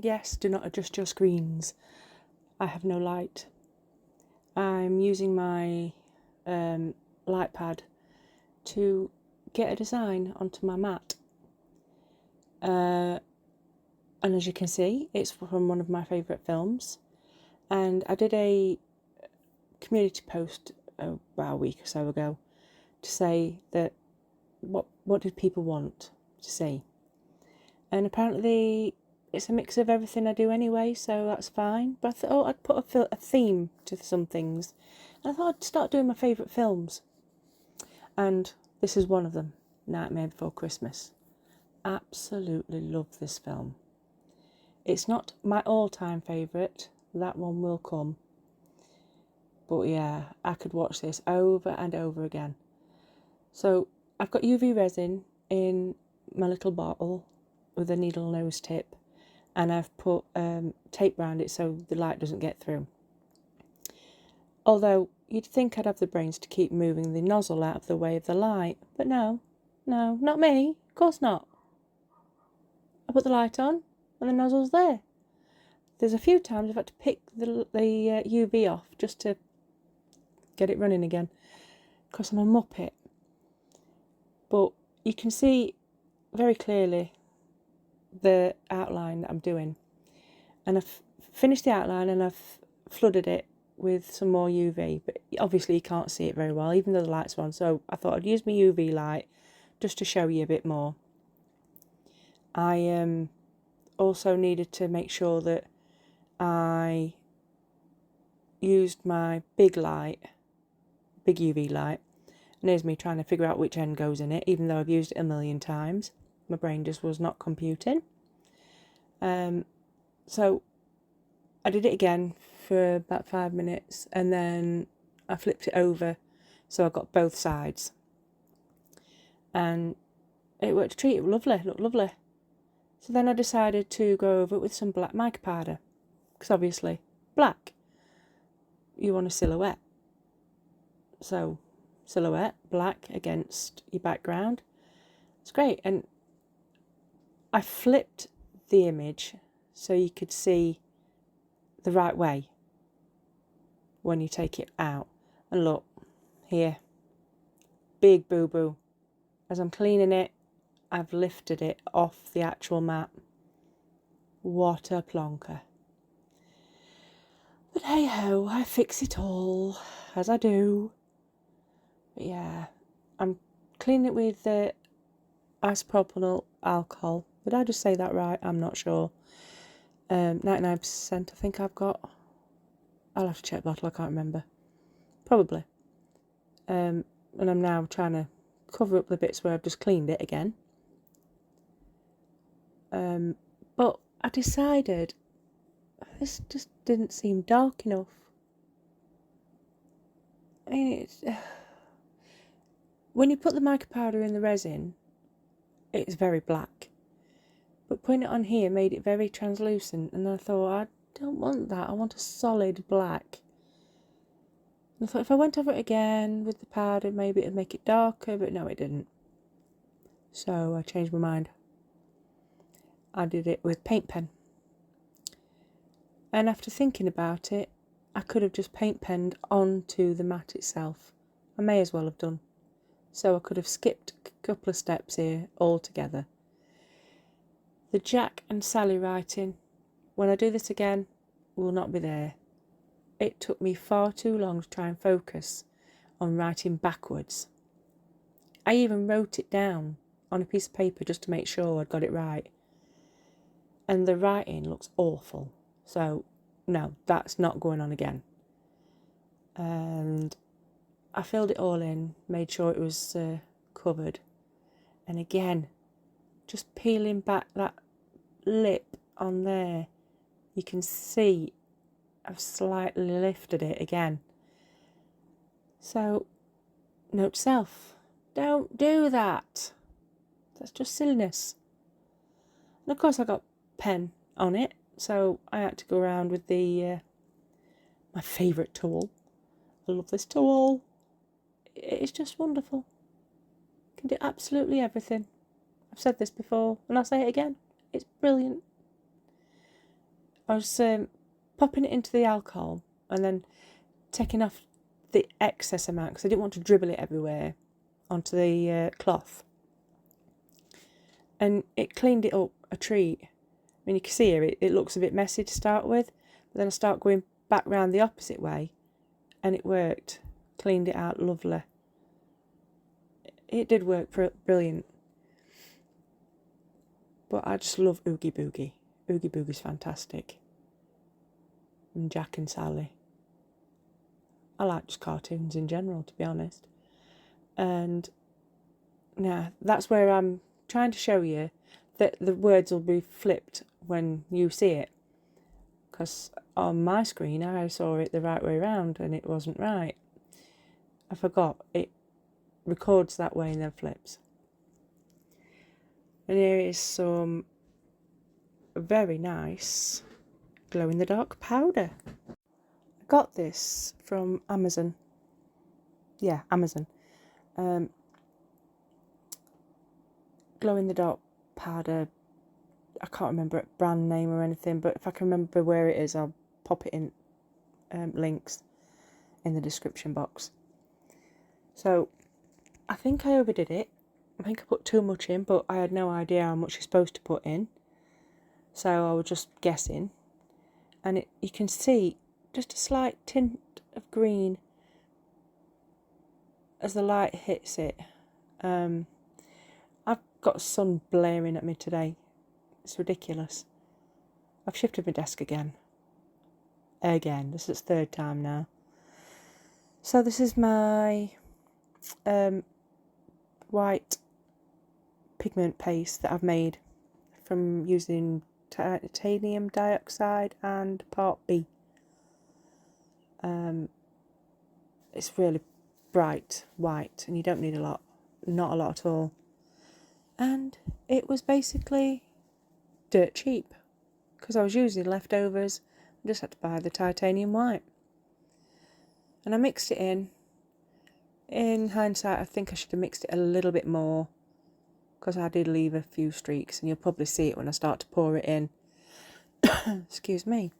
yes, do not adjust your screens. I have no light. I'm using my light pad to get a design onto my mat. And as you can see, it's from one of my favourite films. And I did a community post about a week or so ago to say that what did people want to see. And apparently it's a mix of everything I do anyway, so that's fine. But I thought, I'd put a theme to some things. And I thought I'd start doing my favourite films. And this is one of them, Nightmare Before Christmas. Absolutely love this film. It's not my all-time favourite. That one will come. But yeah, I could watch this over and over again. So I've got UV resin in my little bottle with a needle nose tip, and I've put tape around it so the light doesn't get through. Although you'd think I'd have the brains to keep moving the nozzle out of the way of the light, but no, not me, of course not. I put the light on and the nozzle's there. There's a few times I've had to pick the UV off just to get it running again, because I'm a muppet. But you can see very clearly the outline that I'm doing, and I've finished the outline and I've flooded it with some more UV, but obviously you can't see it very well even though the light's on, so I thought I'd use my UV light just to show you a bit more. I also needed to make sure that I used my big UV light, and here's me trying to figure out which end goes in it, even though I've used it a million times. My brain just was not computing. So I did it again for about 5 minutes, and then I flipped it over so I got both sides. And it worked a treat. It looked lovely. So then I decided to go over it with some black mica powder, because obviously black, you want a silhouette. So silhouette, black against your background. It's great. And I flipped the image so you could see the right way when you take it out. And look, here, big boo-boo. As I'm cleaning it, I've lifted it off the actual mat. What a plonker. But hey ho, I fix it all, as I do. But yeah, I'm cleaning it with the isopropyl alcohol. Did I just say that right? I'm not sure. 99% I think I've got. I'll have to check the bottle, I can't remember. Probably. And I'm now trying to cover up the bits where I've just cleaned it again. But I decided this just didn't seem dark enough. I mean, when you put the mica powder in the resin, it's very black. But putting it on here made it very translucent, and I thought, I don't want that. I want a solid black. And I thought if I went over it again with the powder, maybe it'd make it darker, but no, it didn't. So I changed my mind. I did it with paint pen. And after thinking about it, I could have just paint penned onto the mat itself. I may as well have done. So I could have skipped a couple of steps here altogether. The Jack and Sally writing, when I do this again, will not be there. It took me far too long to try and focus on writing backwards. I even wrote it down on a piece of paper just to make sure I'd got it right. And the writing looks awful. So, no, that's not going on again. And I filled it all in, made sure it was covered. And again, just peeling back that lip on there, you can see I've slightly lifted it again. So, note to self, don't do that. That's just silliness. And of course I got pen on it, so I had to go around with the my favourite tool. I love this tool. It's just wonderful. You can do absolutely everything. I've said this before, and I'll say it again. It's brilliant. I was popping it into the alcohol and then taking off the excess amount because I didn't want to dribble it everywhere onto the cloth. And it cleaned it up a treat. I mean, you can see here it looks a bit messy to start with, but then I start going back round the opposite way and it worked. Cleaned it out lovely. It did work brilliant. But I just love Oogie Boogie. Oogie Boogie's fantastic. And Jack and Sally. I like just cartoons in general, to be honest. And yeah, that's where I'm trying to show you that the words will be flipped when you see it. Because on my screen I saw it the right way around and it wasn't right. I forgot it records that way and then flips. And here is some very nice glow-in-the-dark powder. I got this from Amazon. Yeah, Amazon. Glow-in-the-dark powder. I can't remember it brand name or anything, but if I can remember where it is, I'll pop it in links in the description box. So I think I overdid it. I think I put too much in, but I had no idea how much you're supposed to put in. So I was just guessing. And you can see just a slight tint of green as the light hits it. I've got sun blaring at me today. It's ridiculous. I've shifted my desk again. This is the third time now. So this is my white pigment paste that I've made from using titanium dioxide and part B. It's really bright white and you don't need a lot, not a lot at all. And it was basically dirt cheap because I was using leftovers. I just had to buy the titanium white. And I mixed it in. In hindsight, I think I should have mixed it a little bit more because I did leave a few streaks and you'll probably see it when I start to pour it in. Excuse me.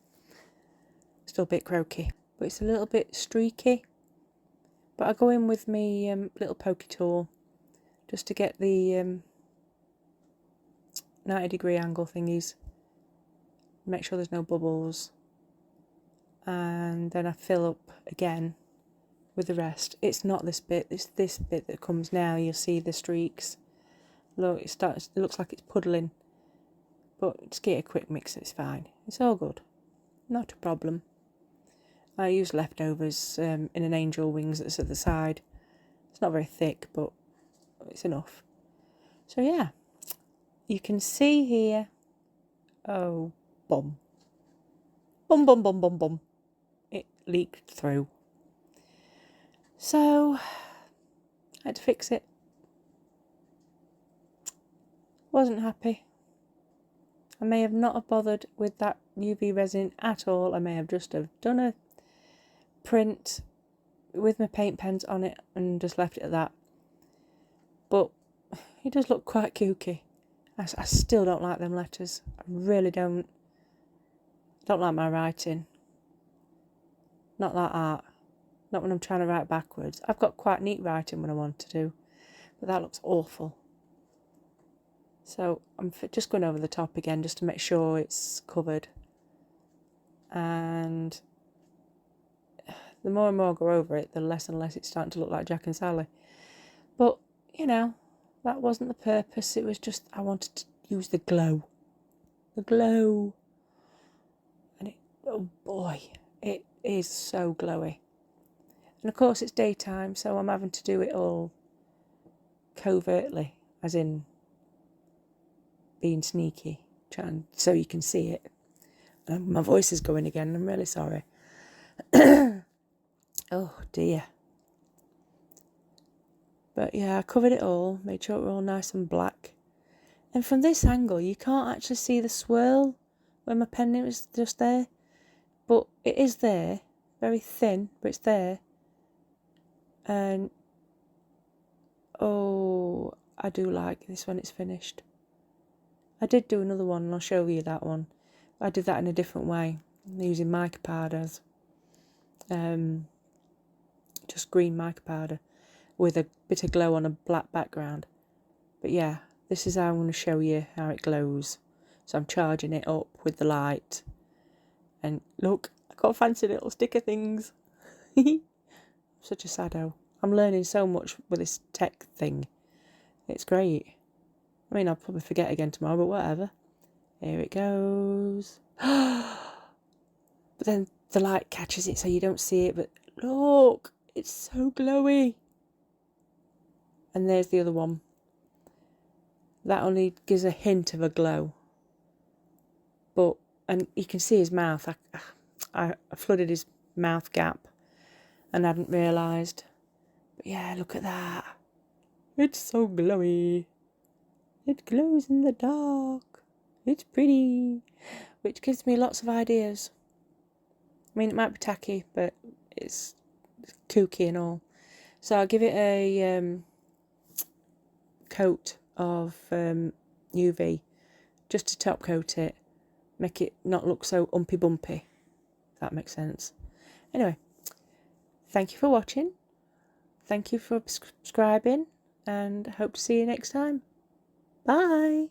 Still a bit croaky, but it's a little bit streaky. But I go in with my little pokey tool just to get the 90-degree angle thingies. Make sure there's no bubbles. And then I fill up again with the rest. It's not this bit, it's this bit that comes now. You'll see the streaks. Look, it looks like it's puddling. But just get a quick mix, it's fine. It's all good. Not a problem. I use leftovers in an angel wings that's at the side. It's not very thick, but it's enough. So yeah, you can see here. Oh, bum. Bum, bum, bum, bum, bum. It leaked through. So, I had to fix it. Wasn't happy. I may have not have bothered with that UV resin at all. I may have just have done a print with my paint pens on it and just left it at that. But it does look quite kooky. I still don't like them letters. I really don't. Don't like my writing. Not that art. Not when I'm trying to write backwards. I've got quite neat writing when I want to do, but that looks awful. So I'm just going over the top again just to make sure it's covered. And the more and more I go over it, the less and less it's starting to look like Jack and Sally. But, you know, that wasn't the purpose. It was just I wanted to use the glow. The glow. And oh boy, it is so glowy. And of course it's daytime, so I'm having to do it all covertly, as in being sneaky, trying so you can see it. My voice is going again, I'm really sorry. Oh dear. But yeah, I covered it all, made sure it were all nice and black. And from this angle, you can't actually see the swirl when my pen was just there. But it is there, very thin, but it's there. And oh, I do like this when it's finished. I did do another one and I'll show you that one. I did that in a different way, using mica powders, just green mica powder with a bit of glow on a black background. But yeah, this is how I'm going to show you how it glows. So I'm charging it up with the light, and look, I got fancy little sticker things. Such a saddo. I'm learning so much with this tech thing. It's great. I mean, I'll probably forget again tomorrow, but whatever. Here it goes. But then the light catches it so you don't see it, but look, it's so glowy. And there's the other one. That only gives a hint of a glow. And you can see his mouth. I flooded his mouth gap and hadn't realised. But yeah, look at that. It's so glowy. It glows in the dark. It's pretty. Which gives me lots of ideas. I mean, it might be tacky, but it's kooky and all. So I'll give it a coat of UV just to top coat it. Make it not look so umpy bumpy, if that makes sense. Anyway, thank you for watching. Thank you for subscribing, and hope to see you next time. Bye.